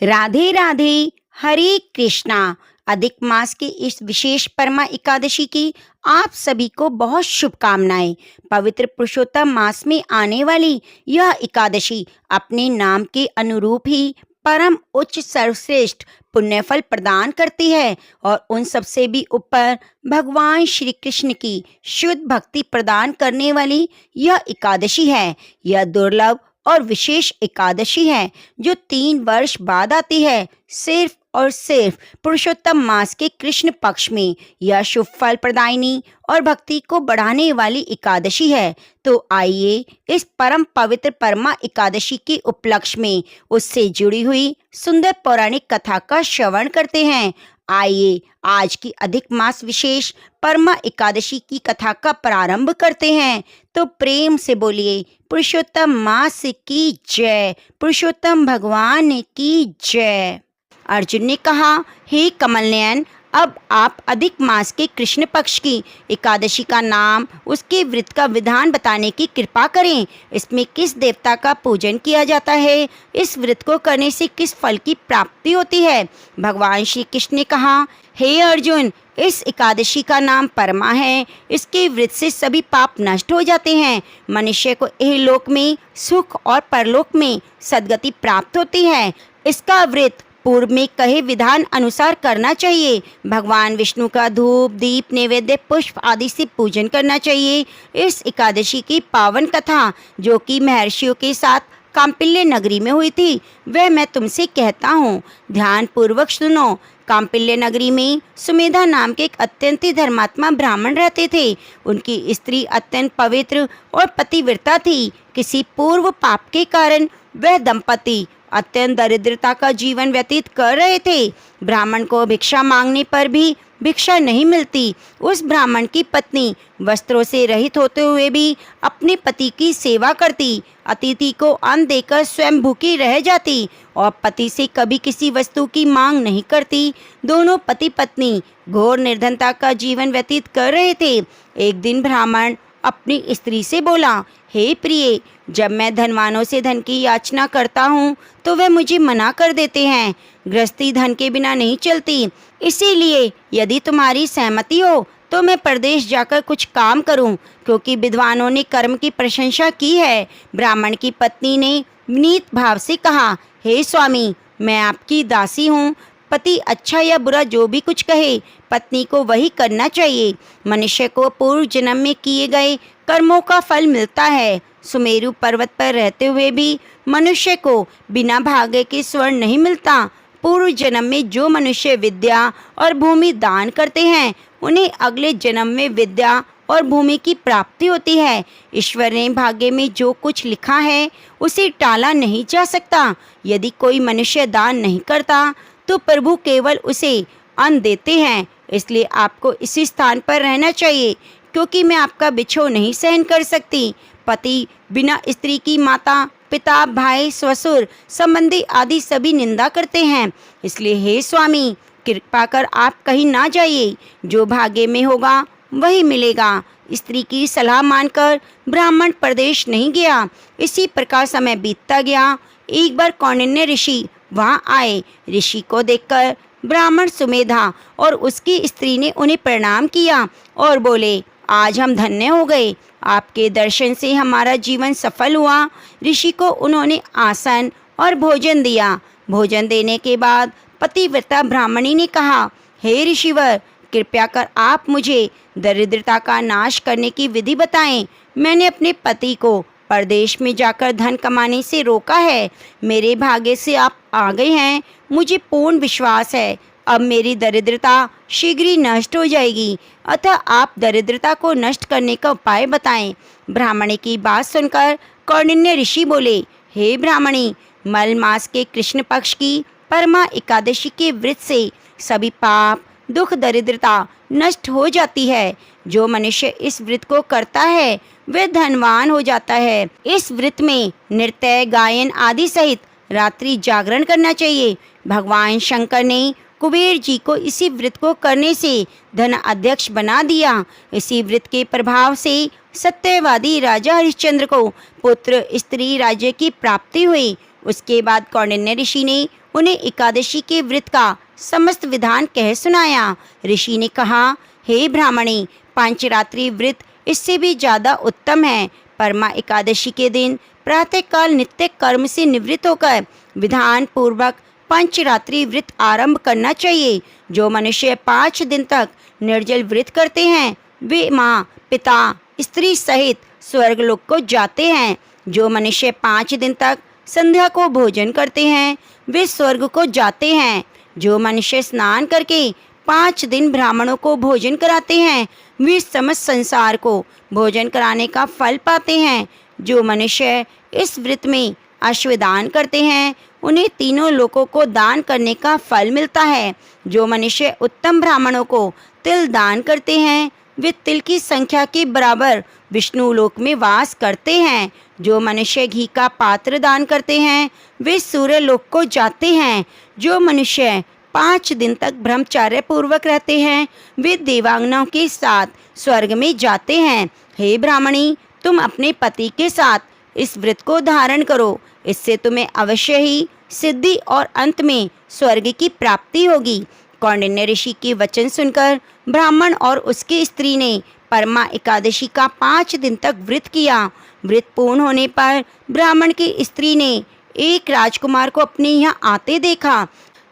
राधे राधे। हरे कृष्णा। अधिक मास की इस विशेष परमा एकादशी की आप सभी को बहुत शुभकामनाएं। पवित्र पुरुषोत्तम मास में आने वाली यह एकादशी अपने नाम के अनुरूप ही परम उच्च सर्वश्रेष्ठ पुण्यफल प्रदान करती है और उन सबसे भी ऊपर भगवान श्री कृष्ण की शुद्ध भक्ति प्रदान करने वाली यह एकादशी है। यह दुर्लभ और विशेष एकादशी है जो 3 वर्ष बाद आती है। सिर्फ और सिर्फ पुरुषोत्तम मास के कृष्ण पक्ष में यह शुभ फल प्रदायिनी और भक्ति को बढ़ाने वाली एकादशी है। तो आइए इस परम पवित्र परमा एकादशी के उपलक्ष्य में उससे जुड़ी हुई सुंदर पौराणिक कथा का श्रवण करते हैं। आइए आज की अधिक मास विशेष परमा एकादशी की कथा का प्रारंभ करते हैं। तो प्रेम से बोलिए पुरुषोत्तम मास की जय, पुरुषोत्तम भगवान की जय। अर्जुन ने कहा, हे कमल नयन, अब आप अधिक मास के कृष्ण पक्ष की एकादशी का नाम, उसके व्रत का विधान बताने की कृपा करें। इसमें किस देवता का पूजन किया जाता है, इस व्रत को करने से किस फल की प्राप्ति होती है। भगवान श्री कृष्ण ने कहा, हे अर्जुन, इस एकादशी का नाम परमा है। इसके व्रत से सभी पाप नष्ट हो जाते हैं। मनुष्य को इहलोक में सुख और परलोक में सद्गति प्राप्त होती है। इसका व्रत पूर्व में कहे विधान अनुसार करना चाहिए। भगवान विष्णु का धूप दीप नैवेद्य पुष्प आदि से पूजन करना चाहिए। इस एकादशी की पावन कथा जो कि महर्षियों के साथ कांपिल्य नगरी में हुई थी, वह मैं तुमसे कहता हूँ, ध्यान पूर्वक सुनो। कांपिल्य नगरी में सुमेधा नाम के एक अत्यंत ही धर्मात्मा ब्राह्मण रहते थे। उनकी स्त्री अत्यंत पवित्र और पतिव्रता थी। किसी पूर्व पाप के कारण वह दंपति अत्यंत दरिद्रता का जीवन व्यतीत कर रहे थे। ब्राह्मण को भिक्षा मांगने पर भी भिक्षा नहीं मिलती। उस ब्राह्मण की पत्नी वस्त्रों से रहित होते हुए भी अपने पति की सेवा करती, अतिथि को अन्न देकर स्वयं भूखी रह जाती और पति से कभी किसी वस्तु की मांग नहीं करती। दोनों पति पत्नी घोर निर्धनता का जीवन व्यतीत कर रहे थे। एक दिन ब्राह्मण अपनी स्त्री से बोला, हे प्रिय, जब मैं धनवानों से धन की याचना करता हूँ तो वे मुझे मना कर देते हैं। गृहस्थी धन के बिना नहीं चलती, इसीलिए यदि तुम्हारी सहमति हो तो मैं परदेश जाकर कुछ काम करूं, क्योंकि विद्वानों ने कर्म की प्रशंसा की है। ब्राह्मण की पत्नी ने विनीत भाव से कहा, हे स्वामी, मैं आपकी दासी हूँ। पति अच्छा या बुरा जो भी कुछ कहे, पत्नी को वही करना चाहिए। मनुष्य को पूर्व जन्म में किए गए कर्मों का फल मिलता है। सुमेरु पर्वत पर रहते हुए भी मनुष्य को बिना भाग्य के स्वर्ण नहीं मिलता। पूर्व जन्म में जो मनुष्य विद्या और भूमि दान करते हैं, उन्हें अगले जन्म में विद्या और भूमि की प्राप्ति होती है। ईश्वर ने भाग्य में जो कुछ लिखा है उसे टाला नहीं जा सकता। यदि कोई मनुष्य दान नहीं करता तो प्रभु केवल उसे अन्न देते हैं। इसलिए आपको इसी स्थान पर रहना चाहिए, क्योंकि मैं आपका बिछोह नहीं सहन कर सकती। पति बिना स्त्री की माता पिता भाई ससुर संबंधी आदि सभी निंदा करते हैं। इसलिए हे स्वामी, कृपा कर आप कहीं ना जाइए। जो भाग्य में होगा वही मिलेगा। स्त्री की सलाह मानकर ब्राह्मण प्रदेश नहीं गया। इसी प्रकार समय बीतता गया। एक बार कौंडिन्य ऋषि वहाँ आए। ऋषि को देखकर ब्राह्मण सुमेधा और उसकी स्त्री ने उन्हें प्रणाम किया और बोले, आज हम धन्य हो गए। आपके दर्शन से हमारा जीवन सफल हुआ। ऋषि को उन्होंने आसन और भोजन दिया। भोजन देने के बाद पतिव्रता ब्राह्मणी ने कहा, हे ऋषिवर, कृपया कर आप मुझे दरिद्रता का नाश करने की विधि बताएं। मैंने अपने पति को परदेश में जाकर धन कमाने से रोका है। मेरे भाग्य से आप आ गए हैं। मुझे पूर्ण विश्वास है अब मेरी दरिद्रता शीघ्र ही नष्ट हो जाएगी। अतः आप दरिद्रता को नष्ट करने का उपाय बताएं। ब्राह्मणी की बात सुनकर कौंडिन्य ऋषि बोले, हे ब्राह्मणी, मल मास के कृष्ण पक्ष की परमा एकादशी के व्रत से सभी पाप दुख दरिद्रता नष्ट हो जाती है। जो मनुष्य इस व्रत को करता है वह धनवान हो जाता है। इस व्रत में नृत्य गायन आदि सहित रात्रि जागरण करना चाहिए। भगवान शंकर ने कुबेर जी को इसी व्रत को करने से धन अध्यक्ष बना दिया। इसी व्रत के प्रभाव से सत्यवादी राजा हरिश्चंद्र को पुत्र स्त्री राज्य की प्राप्ति हुई। उसके बाद कौंडिन्य ऋषि ने उन्हें एकादशी के व्रत का समस्त विधान कह सुनाया। ऋषि ने कहा, हे ब्राह्मणी, पांचरात्रि व्रत इससे भी ज्यादा उत्तम है। परमा एकादशी के दिन प्रातःकाल नित्य कर्म से निवृत्त होकर विधान पूर्वक पंचरात्रि व्रत आरंभ करना चाहिए। जो मनुष्य 5 दिन तक निर्जल व्रत करते हैं वे माँ, पिता, स्त्री सहित स्वर्गलोक को जाते हैं। जो मनुष्य 5 दिन तक संध्या को भोजन करते हैं वे स्वर्ग को जाते हैं। जो मनुष्य स्नान करके 5 दिन ब्राह्मणों को भोजन कराते हैं वे समस्त संसार को भोजन कराने का फल पाते हैं। जो मनुष्य इस व्रत में अश्वदान करते हैं उन्हें तीनों लोकों को दान करने का फल मिलता है। जो मनुष्य उत्तम ब्राह्मणों को तिल दान करते हैं वे तिल की संख्या के बराबर विष्णु लोक में वास करते हैं। जो मनुष्य घी का पात्र दान करते हैं वे सूर्य लोक को जाते हैं। जो मनुष्य 5 दिन तक ब्रह्मचर्य पूर्वक रहते हैं वे देवांगनाओं के साथ स्वर्ग में जाते हैं। हे ब्राह्मणी, तुम अपने पति के साथ इस व्रत को धारण करो, इससे तुम्हें अवश्य ही सिद्धि और अंत में स्वर्ग की प्राप्ति होगी। कौंडिन्य ऋषि के वचन सुनकर ब्राह्मण और उसकी स्त्री ने परमा एकादशी का 5 दिन तक व्रत किया। व्रत पूर्ण होने पर ब्राह्मण की स्त्री ने एक राजकुमार को अपने यहाँ आते देखा।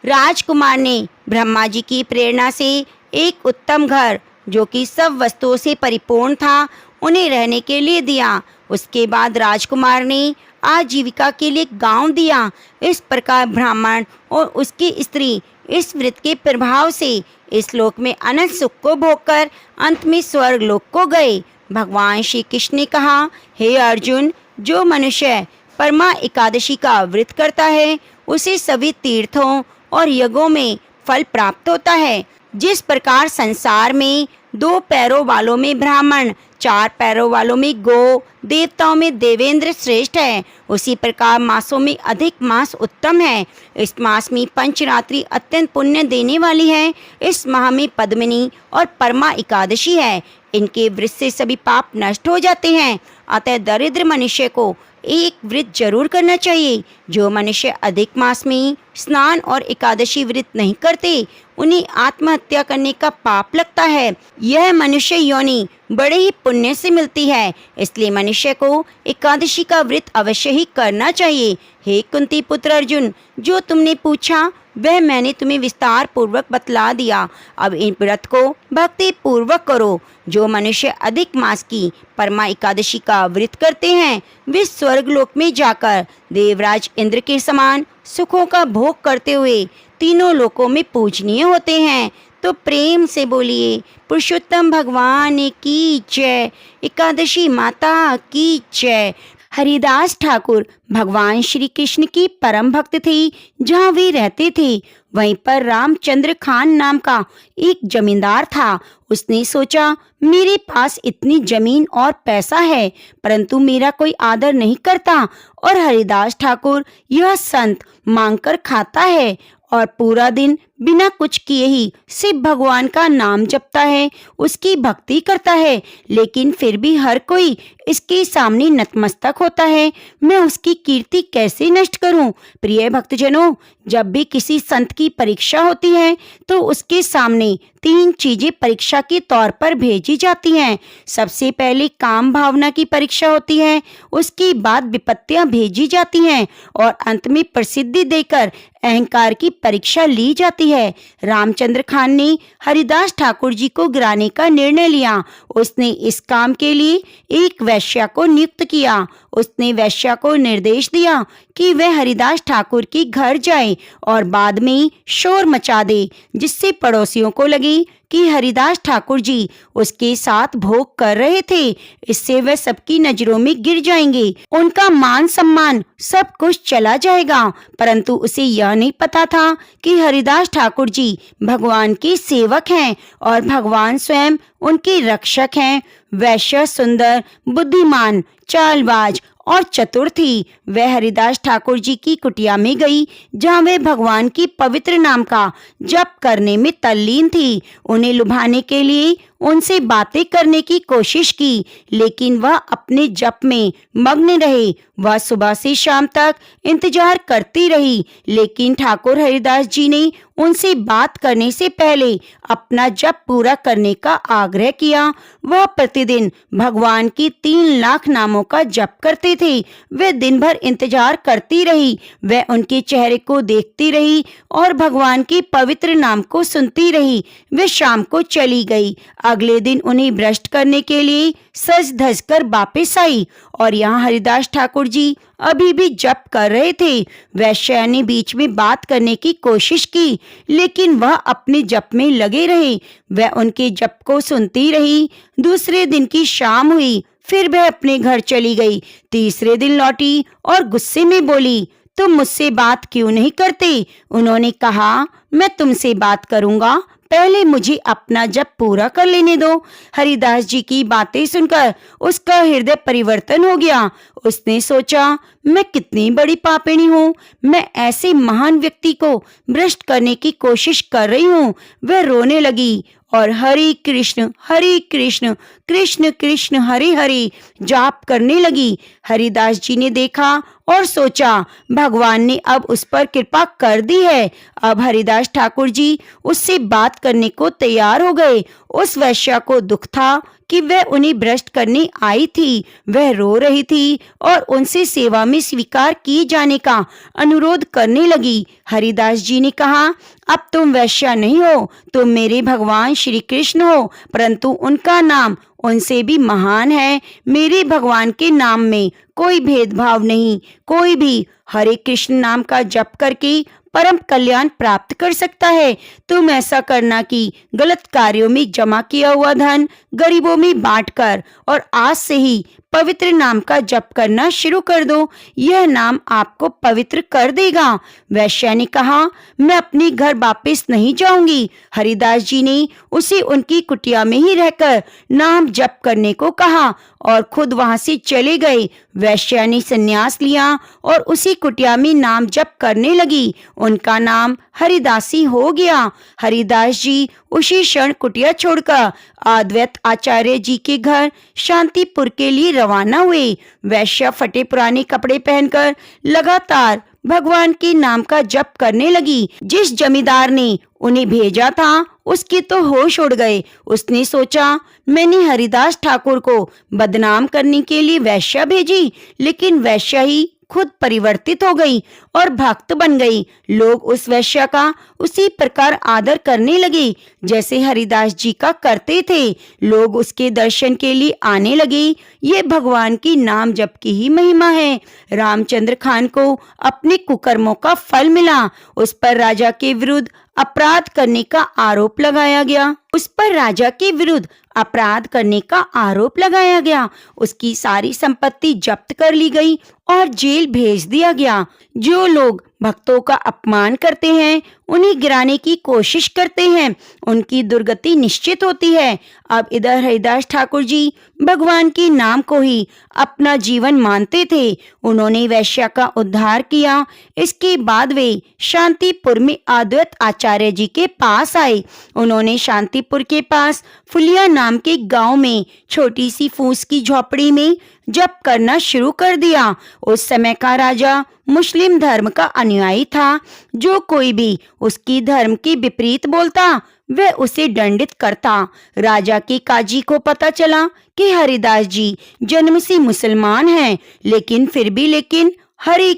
राजकुमार ने ब्रह्मा जी की प्रेरणा से एक उत्तम घर जो कि सब वस्तुओं से परिपूर्ण था उन्हें रहने के लिए दिया। उसके बाद राजकुमार ने आजीविका के लिए गांव दिया। इस प्रकार ब्राह्मण और उसकी स्त्री इस व्रत के प्रभाव से इस लोक में अनंत सुख को भोगकर अंत में स्वर्ग लोक को गए। भगवान श्री कृष्ण ने कहा, हे अर्जुन, जो मनुष्य परमा एकादशी का व्रत करता है उसे सभी तीर्थों और यज्ञों में फल प्राप्त होता है। जिस प्रकार संसार में 2 पैरों वालों में ब्राह्मण, 4 पैरों वालों में गौ, देवताओं में देवेंद्र श्रेष्ठ है, उसी प्रकार मासों में अधिक मास उत्तम है। इस मास में पंचरात्रि अत्यंत पुण्य देने वाली है। इस माह में पद्मिनी और परमा एकादशी है। इनके व्रत से सभी पाप नष्ट हो जाते हैं। अतः दरिद्र मनुष्य को एक व्रत जरूर करना चाहिए। जो मनुष्य अधिक मास में स्नान और एकादशी व्रत नहीं करते उन्हें आत्महत्या करने का पाप लगता है। यह मनुष्य योनि बड़े ही पुण्य से मिलती है, इसलिए मनुष्य को एकादशी का व्रत अवश्य ही करना चाहिए। हे कुंती पुत्र अर्जुन, जो तुमने पूछा वह मैंने तुम्हें विस्तार पूर्वक बतला दिया। अब इन व्रत को भक्ति पूर्वक करो। जो मनुष्य अधिक मास की परमा एकादशी का व्रत करते हैं वे स्वर्ग लोक में जाकर देवराज इंद्र के समान सुखों का भोग करते हुए तीनों लोकों में पूजनीय होते हैं। तो प्रेम से बोलिए, पुरुषोत्तम भगवान की जय, एकादशी माता की जय। हरिदास ठाकुर भगवान श्री कृष्ण की परम भक्त थे। जहाँ वे रहते थे वहीं पर रामचंद्र खान नाम का एक जमींदार था। उसने सोचा, मेरे पास इतनी जमीन और पैसा है परंतु मेरा कोई आदर नहीं करता और हरिदास ठाकुर यह संत मांगकर खाता है और पूरा दिन बिना कुछ किए ही सिर्फ भगवान का नाम जपता है, उसकी भक्ति करता है, लेकिन फिर भी हर कोई इसके सामने नतमस्तक होता है। मैं उसकी कीर्ति कैसे नष्ट करूं? प्रिय भक्तजनों, जब भी किसी संत की परीक्षा होती है तो उसके सामने 3 चीजें परीक्षा के तौर पर भेजी जाती हैं। सबसे पहले काम भावना की परीक्षा होती है, उसके बाद विपत्तियां भेजी जाती हैं और अंत में प्रसिद्धि देकर अहंकार की परीक्षा ली जाती है। रामचंद्र खान ने हरिदास ठाकुर जी को गिराने का निर्णय लिया। उसने इस काम के लिए एक वैश्या को नियुक्त किया। उसने वैश्या को निर्देश दिया कि वह हरिदास ठाकुर के घर जाए और बाद में शोर मचा दे, जिससे पड़ोसियों को लगे कि हरिदास ठाकुर जी उसके साथ भोग कर रहे थे। इससे वह सबकी नजरों में गिर जाएंगे, उनका मान सम्मान सब कुछ चला जाएगा। परंतु उसे यह नहीं पता था कि हरिदास ठाकुर जी भगवान के सेवक हैं और भगवान स्वयं उनके रक्षक हैं। वैश्य सुंदर, बुद्धिमान, चालबाज और चतुर थी। वह हरिदास ठाकुर जी की कुटिया में गई, जहाँ वे भगवान की पवित्र नाम का जप करने में तल्लीन थी। उन्हें लुभाने के लिए उनसे बातें करने की कोशिश की, लेकिन वह अपने जप में मग्न रहे। वह सुबह से शाम तक इंतजार करती रही, लेकिन ठाकुर हरिदास जी ने उनसे बात करने से पहले अपना जप पूरा करने का आग्रह किया। वह प्रतिदिन भगवान की 3 लाख नामों का जप करते थे। वे दिन भर इंतजार करती रही। वह उनके चेहरे को देखती रही और भगवान के पवित्र नाम को सुनती रही। वे शाम को चली गई। अगले दिन उन्हें ब्रश करने के लिए सज धज कर वापस आई और यहाँ हरिदास ठाकुर जी अभी भी जप कर रहे थे। वैश्या ने बीच में बात करने की कोशिश की, लेकिन वह अपने जप में लगे रहे। वह उनके जप को सुनती रही। दूसरे दिन की शाम हुई, फिर वह अपने घर चली गई। तीसरे दिन लौटी और गुस्से में बोली, तुम मुझसे बात क्यों नहीं करते? उन्होंने कहा, मैं तुमसे बात करूंगा, पहले मुझे अपना जप पूरा कर लेने दो। हरिदास जी की बातें सुनकर उसका हृदय परिवर्तन हो गया। उसने सोचा, मैं कितनी बड़ी पापिणी हूँ, मैं ऐसे महान व्यक्ति को भ्रष्ट करने की कोशिश कर रही हूँ। वह रोने लगी और हरि कृष्ण कृष्ण कृष्ण हरि हरि जाप करने लगी। हरिदास जी ने देखा और सोचा, भगवान ने अब उस पर कृपा कर दी है। अब हरिदास ठाकुर जी उससे बात करने को तैयार हो गए। उस वैश्या को दुख था कि वह उन्हें भ्रष्ट करने आई थी। वह रो रही थी और उनसे सेवा में स्वीकार किए जाने का अनुरोध करने लगी। हरिदास जी ने कहा, अब तुम वैश्या नहीं हो, तुम मेरे भगवान श्री कृष्ण हो, परंतु उनका नाम उनसे भी महान है। मेरे भगवान के नाम में कोई भेदभाव नहीं। कोई भी हरे कृष्ण नाम का जप करके परम कल्याण प्राप्त कर सकता है। तुम ऐसा करना कि गलत कार्यों में जमा किया हुआ धन गरीबों में बांटकर और आज से ही पवित्र नाम का जप करना शुरू कर दो। यह नाम आपको पवित्र कर देगा। वैश्या ने कहा, मैं अपने घर वापस नहीं जाऊंगी। हरिदास जी ने उसे उनकी कुटिया में ही रहकर नाम जप करने को कहा और खुद वहां से चले गए। वैश्या ने संन्यास लिया और उसी कुटिया में नाम जप करने लगी। उनका नाम हरिदासी हो गया। हरिदास जी उसी क्षण कुटिया छोड़कर अद्वैत आचार्य जी के घर शांतिपुर के लिए रवाना हुए। वैश्या फटे पुराने कपड़े पहनकर लगातार भगवान के नाम का जप करने लगी। जिस जमींदार ने उन्हें भेजा था उसके तो होश उड़ गए। उसने सोचा, मैंने हरिदास ठाकुर को बदनाम करने के लिए वैश्या भेजी, लेकिन वैश्या ही खुद परिवर्तित हो गई और भक्त बन गई। लोग उस वैश्या का उसी प्रकार आदर करने लगे जैसे हरिदास जी का करते थे। लोग उसके दर्शन के लिए आने लगे। ये भगवान की नाम जप की ही महिमा है। रामचंद्र खान को अपने कुकर्मों का फल मिला। उस पर राजा के विरुद्ध अपराध करने का आरोप लगाया गया। उसकी सारी संपत्ति जब्त कर ली गई और जेल भेज दिया गया। जो लोग भक्तों का अपमान करते हैं, उन्हें गिराने की कोशिश करते हैं, उनकी दुर्गति निश्चित होती है। अब इधर हरिदास ठाकुर जी भगवान के नाम को ही अपना जीवन मानते थे। उन्होंने वैश्या का उद्धार किया। इसके बाद वे शांतिपुर में अद्वैत आचार्य जी के पास आए। उन्होंने शांतिपुर के पास फुलिया नाम के गांव में छोटी सी फूस की झोपड़ी में जप करना शुरू कर दिया। उस समय का राजा मुस्लिम धर्म का अनुयायी था। जो कोई भी उसकी धर्म के विपरीत बोलता, वह उसे दंडित करता। राजा के काजी को पता चला कि हरिदास जी जन्म से मुसलमान हैं, लेकिन फिर भी हरे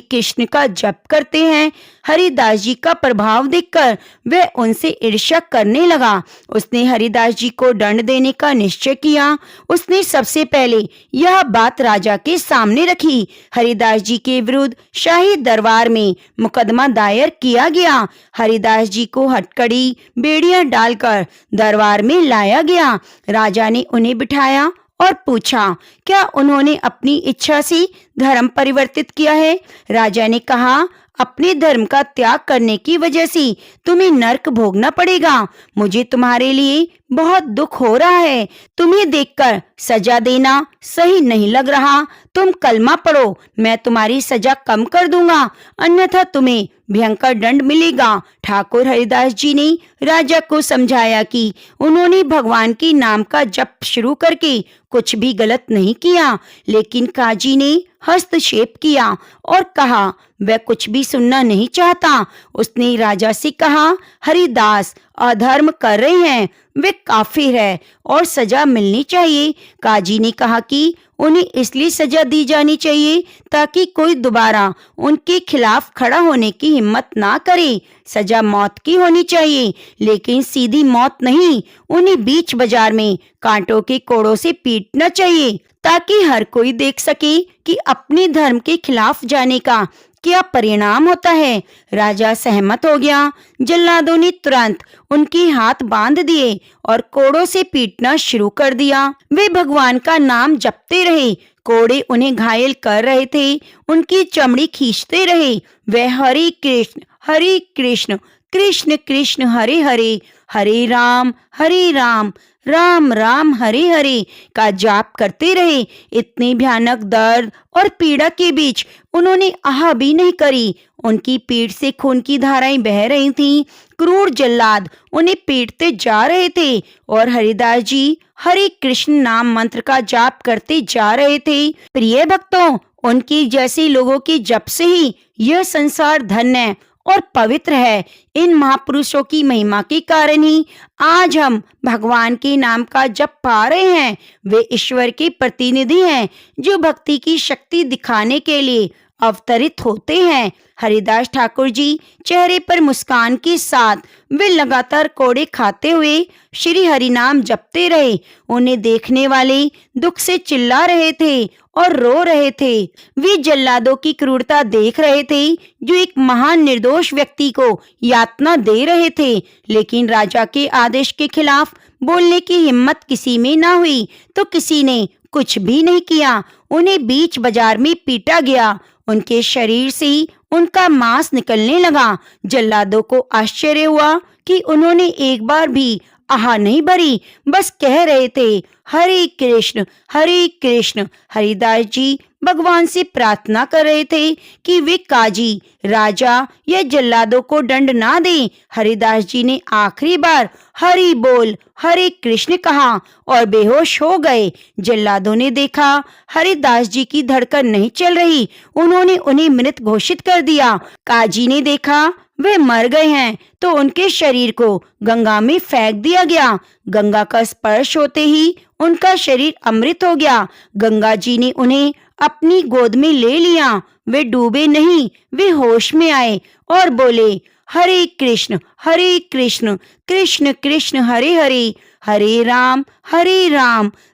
कृष्ण का जप करते हैं। हरिदास जी का प्रभाव देखकर वह उनसे ईर्ष्या करने लगा। उसने हरिदास जी को दंड देने का निश्चय किया। उसने सबसे पहले यह बात राजा के सामने रखी। हरिदास जी के विरुद्ध शाही दरबार में मुकदमा दायर किया गया। हरिदास जी को हथकड़ी बेड़ियां डालकर दरबार में लाया गया। राजा ने उन्हें बिठाया और पूछा, क्या उन्होंने अपनी इच्छा से धर्म परिवर्तित किया है? राजा ने कहा, अपने धर्म का त्याग करने की वजह से तुम्हें नरक भोगना पड़ेगा। मुझे तुम्हारे लिए बहुत दुख हो रहा है। तुम्हें देखकर सजा देना सही नहीं लग रहा। तुम कलमा पढ़ो, मैं तुम्हारी सजा कम कर दूंगा, अन्यथा तुम्हें भयंकर दंड मिलेगा। ठाकुर हरिदास जी ने राजा को समझाया कि उन्होंने भगवान के नाम का जप शुरू करके कुछ भी गलत नहीं किया, लेकिन काजी ने हस्तक्षेप किया और कहा वह कुछ भी सुनना नहीं चाहता। उसने राजा से कहा, हरिदास अधर्म कर रहे हैं, वे काफिर है और सजा मिलनी चाहिए। काजी ने कहा कि उन्हें इसलिए सजा दी जानी चाहिए ताकि कोई दोबारा उनके खिलाफ खड़ा होने की हिम्मत ना करे। सजा मौत की होनी चाहिए, लेकिन सीधी मौत नहीं। उन्हें बीच बाजार में कांटों के कोड़ों से पीटना चाहिए ताकि हर कोई देख सके कि अपने धर्म के खिलाफ जाने का क्या परिणाम होता है। राजा सहमत हो गया। जल्लादों ने तुरंत उनके हाथ बांध दिए और कोड़ों से पीटना शुरू कर दिया। वे भगवान का नाम जपते रहे। कोड़े उन्हें घायल कर रहे थे, उनकी चमड़ी खींचते रहे। वे हरे कृष्ण कृष्ण कृष्ण हरे हरे, हरे राम राम राम हरे हरे का जाप करते रहे। इतनी भयानक दर्द और पीड़ा के बीच उन्होंने आह भी नहीं करी। उनकी पीठ से खून की धाराएं बह रही थीं। क्रूर जल्लाद उन्हें पीटते जा रहे थे और हरिदास जी हरे कृष्ण नाम मंत्र का जाप करते जा रहे थे। प्रिय भक्तों, उनके जैसे लोगों के जप से ही यह संसार धन्य और पवित्र है। इन महापुरुषों की महिमा के कारण ही आज हम भगवान के नाम का जप पा रहे हैं। वे ईश्वर के प्रतिनिधि हैं जो भक्ति की शक्ति दिखाने के लिए अवतरित होते हैं। हरिदास ठाकुर जी चेहरे पर मुस्कान के साथ वे लगातार कोड़े खाते हुए श्री हरि नाम जपते रहे। उन्हें देखने वाले दुख से चिल्ला रहे थे और रो रहे थे। वे जल्लादों की क्रूरता देख रहे थे जो एक महान निर्दोष व्यक्ति को यातना दे रहे थे, लेकिन राजा के आदेश के खिलाफ बोलने की हिम्मत किसी में ना हुई तो किसी ने कुछ भी नहीं किया। उन्हें बीच बाजार में पीटा गया। उनके शरीर से उनका मांस निकलने लगा। जल्लादों को आश्चर्य हुआ कि उन्होंने एक बार भी आह नहीं भरी, बस कह रहे थे हरे कृष्ण हरे कृष्ण। हरिदास जी भगवान से प्रार्थना कर रहे थे कि वे काजी, राजा या जल्लादों को दंड ना दें। हरिदास जी ने आखिरी बार हरि बोल हरे कृष्ण कहा और बेहोश हो गए। जल्लादों ने देखा हरिदास जी की धड़कन नहीं चल रही। उन्होंने उन्हें मृत घोषित कर दिया। काजी ने देखा वे मर गए हैं तो उनके शरीर को गंगा में फेंक दिया गया। गंगा का स्पर्श होते ही उनका शरीर अमृत हो गया। गंगा जी ने उन्हें अपनी गोद में ले लिया। वे डूबे नहीं, वे होश में आए और बोले हरे कृष्ण कृष्ण कृष्ण हरे हरे, हरे राम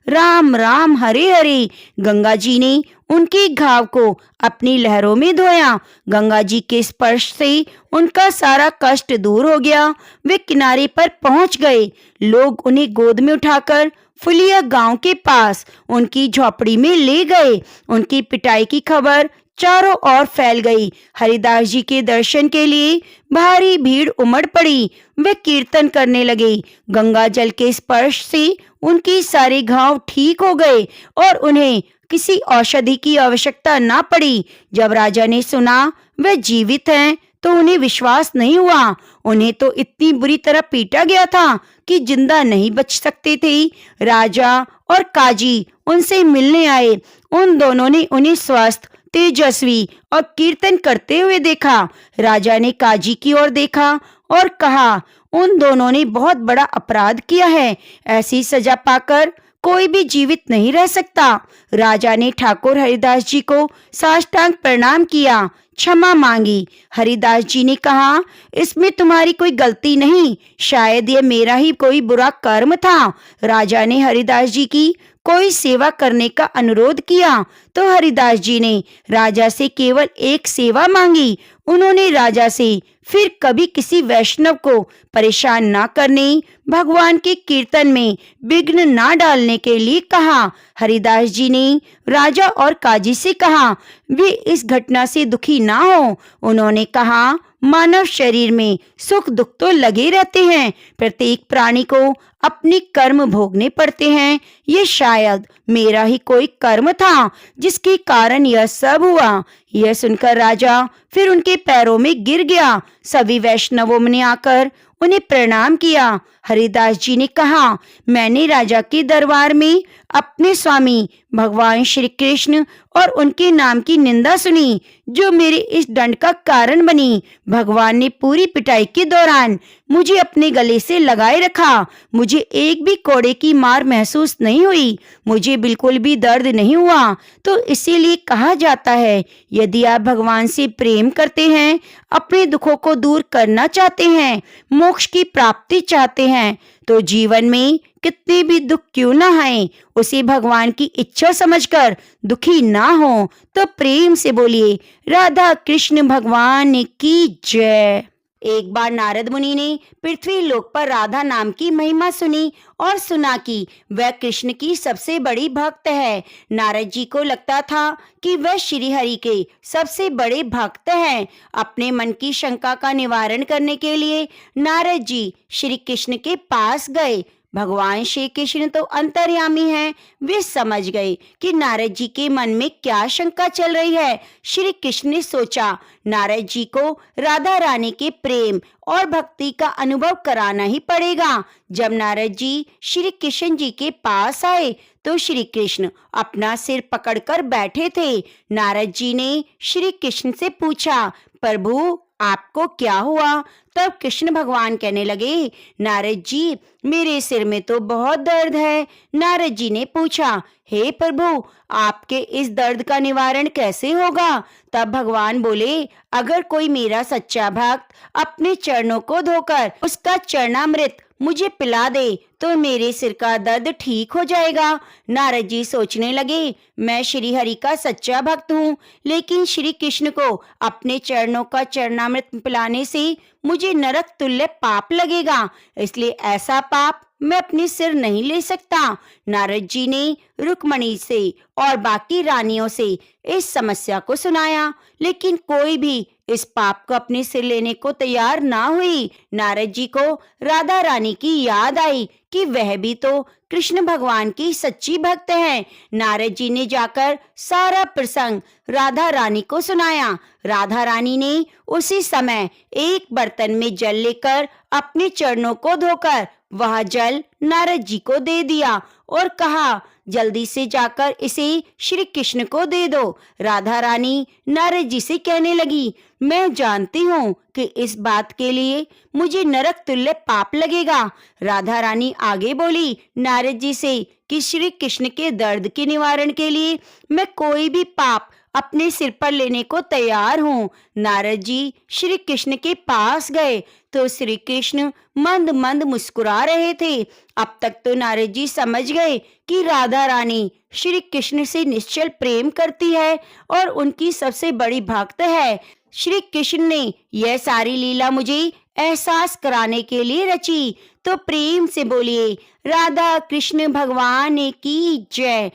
राम राम हरे हरे। गंगा जी ने उनके घाव को अपनी लहरों में धोया। गंगा जी के स्पर्श से उनका सारा कष्ट दूर हो गया। वे किनारे पर पहुंच गए। लोग उन्हें गोद में उठाकर फुलिया गांव के पास उनकी झोपड़ी में ले गए। उनकी पिटाई की खबर चारों ओर फैल गई। हरिदास जी के दर्शन के लिए भारी भीड़ उमड़ पड़ी। वे कीर्तन करने लगे। गंगा जल के स्पर्श से उनके सारे घाव ठीक हो गए और उन्हें किसी औषधि की आवश्यकता ना पड़ी। जब राजा ने सुना वे जीवित हैं तो उन्हें विश्वास नहीं हुआ। उन्हें तो इतनी बुरी तरह पीटा गया था कि जिंदा नहीं बच सकते थे। राजा और काजी उनसे मिलने आए। उन दोनों ने उन्हें स्वस्थ, तेजस्वी और कीर्तन करते हुए देखा। राजा ने काजी की ओर देखा और कहा उन दोनों ने बहुत बड़ा अपराध किया है। ऐसी सजा पाकर कोई भी जीवित नहीं रह सकता। राजा ने ठाकुर हरिदास जी को साष्टांग प्रणाम किया, क्षमा मांगी। हरिदास जी ने कहा इसमें तुम्हारी कोई गलती नहीं, शायद ये मेरा ही कोई बुरा कर्म था। राजा ने हरिदास जी की कोई सेवा करने का अनुरोध किया तो हरिदास जी ने राजा से केवल एक सेवा मांगी। उन्होंने राजा से फिर कभी किसी वैष्णव को परेशान ना करने, भगवान के कीर्तन में विघ्न ना डालने के लिए कहा। हरिदास जी ने राजा और काजी से कहा वे इस घटना से दुखी ना हो। उन्होंने कहा, मानव शरीर में सुख दुख तो लगे रहते हैं, प्रत्येक प्राणी को अपने कर्म भोगने पड़ते हैं। ये शायद मेरा ही कोई कर्म था जिसके कारण यह सब हुआ। यह सुनकर राजा फिर उनके पैरों में गिर गया। सभी वैष्णवों ने आकर उन्हें प्रणाम किया। हरिदास जी ने कहा, मैंने राजा के दरबार में अपने स्वामी भगवान श्री कृष्ण और उनके नाम की निंदा सुनी, जो मेरे इस दंड का कारण बनी। भगवान ने पूरी पिटाई के दौरान मुझे अपने गले से लगाए रखा। मुझे एक भी कोड़े की मार महसूस नहीं हुई, मुझे बिल्कुल भी दर्द नहीं हुआ। तो इसीलिए कहा जाता है, यदि आप भगवान से प्रेम करते हैं, अपने दुखों को दूर करना चाहते हैं, मोक्ष की प्राप्ति चाहते हैं, तो जीवन में कितने भी दुख क्यों ना आए, उसे भगवान की इच्छा समझकर दुखी ना हो। तो प्रेम से बोलिए, राधा कृष्ण भगवान की जय। एक बार नारद मुनि ने पृथ्वी लोक पर राधा नाम की महिमा सुनी और सुना कि वह कृष्ण की सबसे बड़ी भक्त है। नारद जी को लगता था कि वह श्री हरि के सबसे बड़े भक्त हैं। अपने मन की शंका का निवारण करने के लिए नारद जी श्री कृष्ण के पास गए। भगवान श्री कृष्ण तो अंतर्यामी हैं। वे समझ गए कि नारद जी के मन में क्या शंका चल रही है। श्री कृष्ण ने सोचा, नारद जी को राधा रानी के प्रेम और भक्ति का अनुभव कराना ही पड़ेगा। जब नारद जी श्री कृष्ण जी के पास आए तो श्री कृष्ण अपना सिर पकड़कर बैठे थे। नारद जी ने श्री कृष्ण से पूछा, प्रभु आपको क्या हुआ? तब कृष्ण भगवान कहने लगे, नारद जी मेरे सिर में तो बहुत दर्द है। नारद जी ने पूछा, हे प्रभु आपके इस दर्द का निवारण कैसे होगा? तब भगवान बोले, अगर कोई मेरा सच्चा भक्त अपने चरणों को धोकर उसका चरणामृत मुझे पिला दे तो मेरे सिर का दर्द ठीक हो जाएगा। नारद जी सोचने लगे, मैं श्री हरि का सच्चा भक्त हूँ, लेकिन श्री कृष्ण को अपने चरणों का चरणामृत पिलाने से मुझे नरक तुल्य पाप लगेगा, इसलिए ऐसा पाप मैं अपने सिर नहीं ले सकता। नारद जी ने रुक्मणी से और बाकी रानियों से इस समस्या को सुनाया, लेकिन कोई भी इस पाप को अपने सिर लेने को तैयार ना हुई। नारद जी को राधा रानी की याद आई कि वह भी तो कृष्ण भगवान की सच्ची भक्त हैं। नारद जी ने जाकर सारा प्रसंग राधा रानी को सुनाया। राधा रानी ने उसी समय एक बर्तन में जल लेकर अपने चरणों को धोकर वह जल नारद जी को दे दिया और कहा, जल्दी से जाकर इसे श्री कृष्ण को दे दो। राधा रानी नारद जी से कहने लगी, मैं जानती हूँ कि इस बात के लिए मुझे नरक तुल्य पाप लगेगा। राधा रानी आगे बोली नारद जी से कि श्री कृष्ण के दर्द के निवारण के लिए मैं कोई भी पाप अपने सिर पर लेने को तैयार हूँ। नारद जी श्री कृष्ण के पास गए तो श्री कृष्ण मंद मंद मुस्कुरा रहे थे। अब तक तो नारद जी समझ गए कि राधा रानी श्री कृष्ण से निश्चल प्रेम करती है और उनकी सबसे बड़ी भक्त है। श्री कृष्ण ने यह सारी लीला मुझे एहसास कराने के लिए रची। तो प्रेम से बोलिए, राधा कृष्ण भगवान की जय।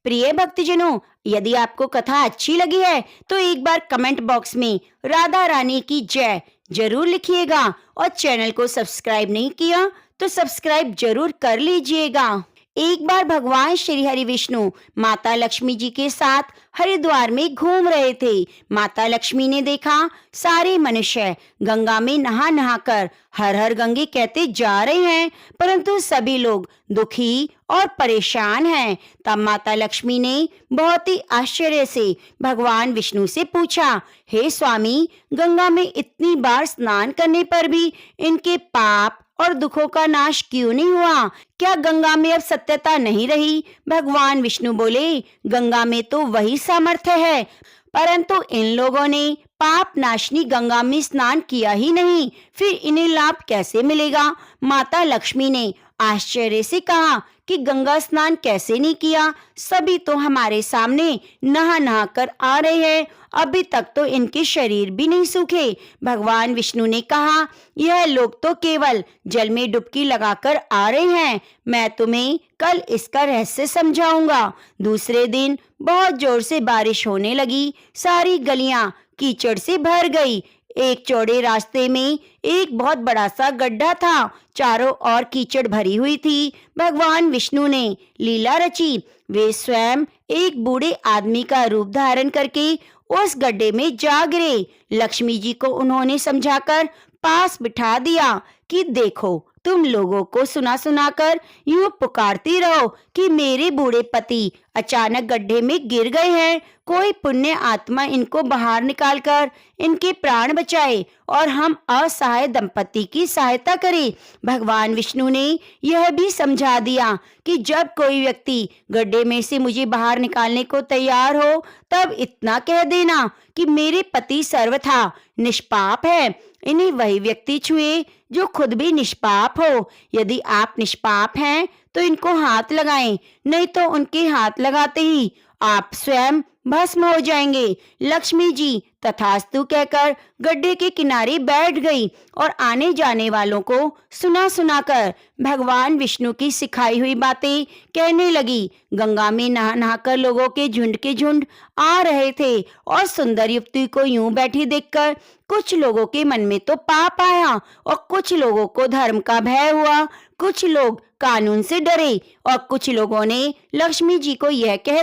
प्रिय भक्तजनों, यदि आपको कथा अच्छी लगी है तो एक बार कमेंट बॉक्स में राधा रानी की जय जरूर लिखिएगा और चैनल को सब्सक्राइब नहीं किया तो सब्सक्राइब जरूर कर लीजिएगा। एक बार भगवान श्री हरि विष्णु माता लक्ष्मी जी के साथ हरिद्वार में घूम रहे थे। माता लक्ष्मी ने देखा सारे मनुष्य गंगा में नहा नहाकर हर हर गंगे कहते जा रहे हैं, परंतु सभी लोग दुखी और परेशान हैं। तब माता लक्ष्मी ने बहुत ही आश्चर्य से भगवान विष्णु से पूछा, हे स्वामी, गंगा में इतनी बार स्नान करने पर भी इनके पाप और दुखों का नाश क्यों नहीं हुआ? क्या गंगा में अब सत्यता नहीं रही? भगवान विष्णु बोले, गंगा में तो वही सामर्थ्य है, परंतु इन लोगों ने पाप नाशनी गंगा में स्नान किया ही नहीं, फिर इन्हें लाभ कैसे मिलेगा? माता लक्ष्मी ने आश्चर्य से कहा कि गंगा स्नान कैसे नहीं किया? सभी तो हमारे सामने नहा नहा कर आ रहे हैं, अभी तक तो इनके शरीर भी नहीं सूखे। भगवान विष्णु ने कहा, यह लोग तो केवल जल में डुबकी लगाकर आ रहे हैं, मैं तुम्हें कल इसका रहस्य समझाऊंगा। दूसरे दिन बहुत जोर से बारिश होने लगी। सारी गलियां कीचड़ से भर गई। एक चौड़े रास्ते में एक बहुत बड़ा सा गड्ढा था, चारों ओर कीचड़ भरी हुई थी। भगवान विष्णु ने लीला रची। वे स्वयं एक बूढ़े आदमी का रूप धारण करके उस गड्ढे में जा गिरे। लक्ष्मी जी को उन्होंने समझाकर पास बिठा दिया कि देखो, तुम लोगों को सुना सुनाकर यूं पुकारती रहो कि मेरे बूढ़े पति अचानक गड्ढे में गिर गए हैं। कोई पुण्य आत्मा इनको बाहर निकालकर इनके प्राण बचाए और हम असहाय दंपति की सहायता करें। भगवान विष्णु ने यह भी समझा दिया कि जब कोई व्यक्ति गड्ढे में से मुझे बाहर निकालने को तैयार हो, तब इतना कह देना कि मेरे पति सर्वथा निष्पाप है। इन्हें वही व्यक्ति छुए जो खुद भी निष्पाप हो। यदि आप निष्पाप हैं तो इनको हाथ लगाएं, नहीं तो उनके हाथ लगाते ही आप स्वयं भस्म हो जाएंगे। लक्ष्मी जी तथास्तु कहकर गड्ढे के किनारे बैठ गई और आने जाने वालों को सुना सुनाकर भगवान विष्णु की सिखाई हुई बातें कहने लगी। गंगा में नहा नहाकर लोगों के झुंड आ रहे थे और सुंदर युवती को यूं बैठी देखकर कुछ लोगों के मन में तो पाप आया और कुछ लोगों को धर्म का भय हुआ। कुछ लोग कानून से डरे और कुछ लोगों ने लक्ष्मी जी को यह कह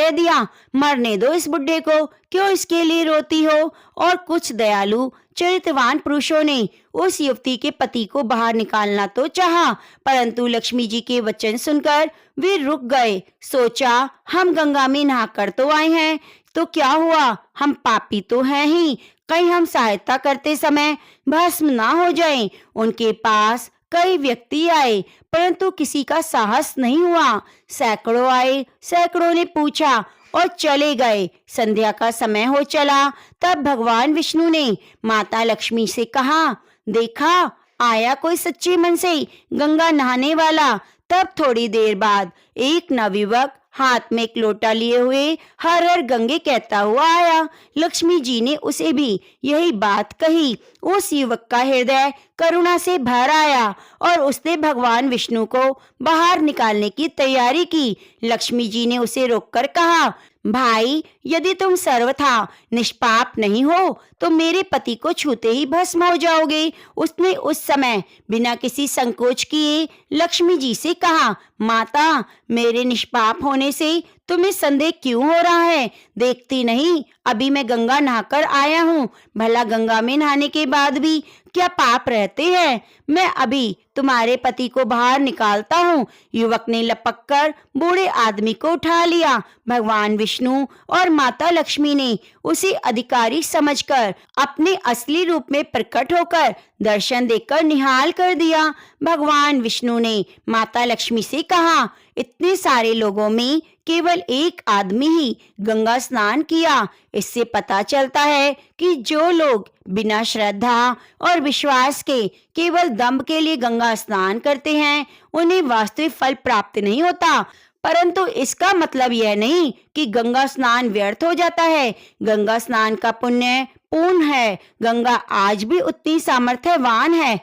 दिया मरने दो इस बुड्ढे को, क्यों इसके लिए रोती हो। और कुछ दयालु चरित्रवान पुरुषों ने उस युवती के पति को बाहर निकालना तो चाहा, परंतु लक्ष्मी जी के वचन सुनकर वे रुक गए। सोचा, हम गंगा में नहाकर तो आए हैं, तो क्या हुआ, हम पापी तो हैं ही, कहीं हम सहायता करते समय भस्म ना हो जाएं। उनके पास कई व्यक्ति आए, परंतु किसी का साहस नहीं हुआ। सैकड़ों आए, सैकड़ों ने पूछा और चले गए। संध्या का समय हो चला। तब भगवान विष्णु ने माता लक्ष्मी से कहा, देखा, आया कोई सच्चे मन से गंगा नहाने वाला। तब थोड़ी देर बाद एक नवयुवक हाथ में एक लोटा लिए हुए हर हर गंगे कहता हुआ आया। लक्ष्मी जी ने उसे भी यही बात कही। उस युवक का हृदय करुणा से भर आया और उसने भगवान विष्णु को बाहर निकालने की तैयारी की। लक्ष्मी जी ने उसे रोककर कहा, भाई, यदि तुम सर्वथा निष्पाप नहीं हो तो मेरे पति को छूते ही भस्म हो जाओगे। उसने उस समय बिना किसी संकोच किए लक्ष्मी जी से कहा, माता, मेरे निष्पाप होने से तुम्हें संदेह क्यों हो रहा है? देखती नहीं, अभी मैं गंगा नहाकर आया हूँ। भला गंगा में नहाने के बाद भी क्या पाप रहते हैं? मैं अभी तुम्हारे पति को बाहर निकालता हूँ। युवक ने लपककर बूढ़े आदमी को उठा लिया। भगवान विष्णु और माता लक्ष्मी ने उसे अधिकारी समझकर अपने असली रूप में प्रकट होकर दर्शन देकर निहाल कर दिया। भगवान विष्णु ने माता लक्ष्मी से कहा, इतने सारे लोगों में केवल एक आदमी ही गंगा स्नान किया। इससे पता चलता है कि जो लोग बिना श्रद्धा और विश्वास के केवल दंभ के लिए गंगा स्नान करते हैं, उन्हें वास्तविक फल प्राप्त नहीं होता। परंतु इसका मतलब यह नहीं कि गंगा स्नान व्यर्थ हो जाता है। गंगा स्नान का पुण्य पूर्ण है। गंगा आज भी उतनी सामर्थ्यवान है।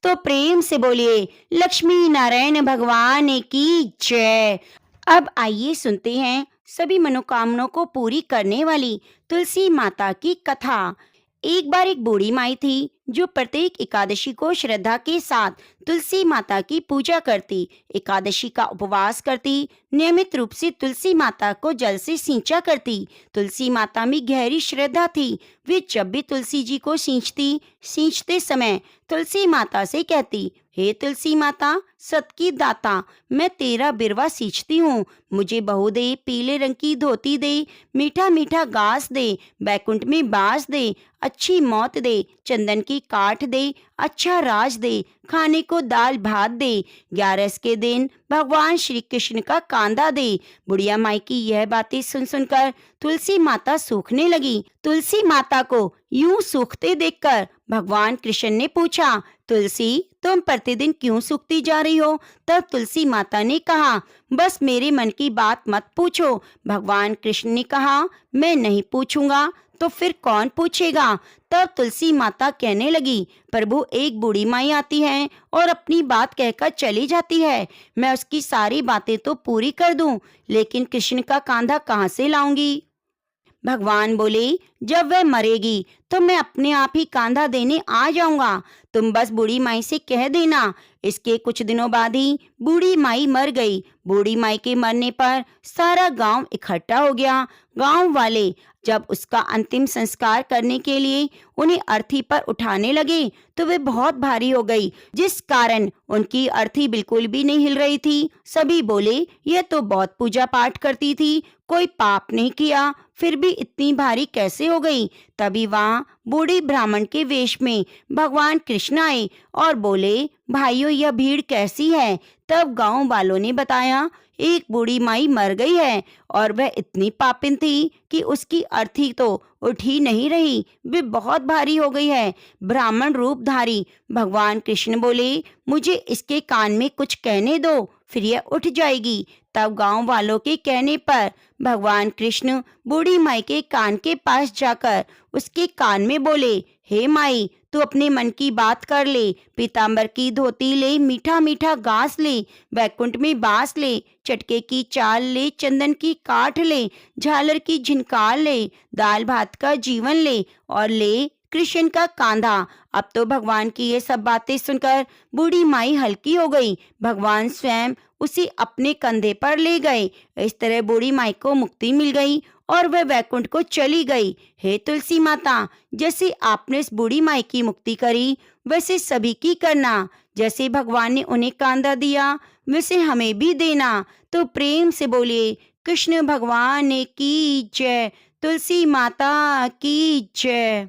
तो प्रेम से बोलिए, लक्ष्मी नारायण भगवान की जय। अब आइए सुनते हैं सभी मनोकामनाओं को पूरी करने वाली तुलसी माता की कथा। एक बार एक बूढ़ी माई थी जो प्रत्येक एकादशी को श्रद्धा के साथ तुलसी माता की पूजा करती, एकादशी का उपवास करती, नियमित रूप से तुलसी माता को जल से सींचा करती। तुलसी माता में गहरी श्रद्धा थी। वे जब भी तुलसी जी को सींचते समय तुलसी माता से कहती, हे तुलसी माता, सत की दाता, मैं तेरा बिरवा सींचती हूँ। मुझे बहू दे, पीले रंग की धोती दे, मीठा मीठा घास दे, बैकुंठ में बास दे, अच्छी मौत दे, चंदन की काठ दे, अच्छा राज दे, खाने को दाल भात दे, 11 के दिन भगवान श्री कृष्ण का कांदा दे। बुढ़िया माई की यह बातें सुन सुनकर तुलसी माता सूखने लगी। तुलसी माता को यूं सूखते देखकर भगवान कृष्ण ने पूछा, तुलसी, तुम प्रतिदिन क्यों सूखती जा रही हो? तब तुलसी माता ने कहा, बस मेरे मन की बात मत पूछो। भगवान कृष्ण ने कहा, मैं नहीं पूछूंगा तो फिर कौन पूछेगा? तब तुलसी माता कहने लगी, प्रभु एक बूढ़ी माई आती है और अपनी बात कहकर चली जाती है। मैं उसकी सारी बातें तो पूरी कर दूं, लेकिन कृष्ण का कांधा कहाँ से लाऊंगी? भगवान बोले, जब वह मरेगी तो मैं अपने आप ही कांधा देने आ जाऊंगा। तुम बस बूढ़ी माई से कह देना। इसके कुछ दिनों बाद ही बूढ़ी माई मर गई। बूढ़ी माई के मरने पर सारा गांव इकट्ठा हो गया। गांव वाले जब उसका अंतिम संस्कार करने के लिए उन्हें अर्थी पर उठाने लगे तो वे बहुत भारी हो गई, जिस कारण उनकी अर्थी बिल्कुल भी नहीं हिल रही थी। सभी बोले, यह तो बहुत पूजा पाठ करती थी, कोई पाप नहीं किया, फिर भी इतनी भारी कैसे हो गई? तभी वहाँ बूढ़ी ब्राह्मण के वेश में भगवान कृष्ण आए और बोले, भाइयों यह भीड़ कैसी है? तब गांव वालों ने बताया, एक बूढ़ी माई मर गई है और वह इतनी पापिन थी कि उसकी अर्थी तो उठ ही नहीं रही, वे बहुत भारी हो गई है। ब्राह्मण रूपधारी भगवान कृष्ण बोले, मुझे इसके कान में कुछ कहने दो, फिर यह उठ जाएगी। तब गांव वालों के कहने पर भगवान कृष्ण बूढ़ी माई के कान के पास जाकर उसके कान में बोले, हे माई, तू अपने मन की बात कर ले, पीतांबर की धोती ले, मीठा मीठा घास ले, वैकुंठ में बास ले, चटके की चाल ले, चंदन की काठ ले, झालर की झिनकार ले, दाल भात का जीवन ले और ले कृष्ण का कांधा। अब तो भगवान की ये सब बातें सुनकर बूढ़ी माई हल्की हो गई। भगवान स्वयं उसे अपने कंधे पर ले गए। इस तरह बूढ़ी माई को मुक्ति मिल गई और वह वैकुंठ को चली गई। हे तुलसी माता, जैसे आपने इस बूढ़ी माई की मुक्ति करी, वैसे सभी की करना। जैसे भगवान ने उन्हें कांधा दिया, वैसे हमें भी देना। तो प्रेम से बोलिए, कृष्ण भगवान की जय, तुलसी माता की जय।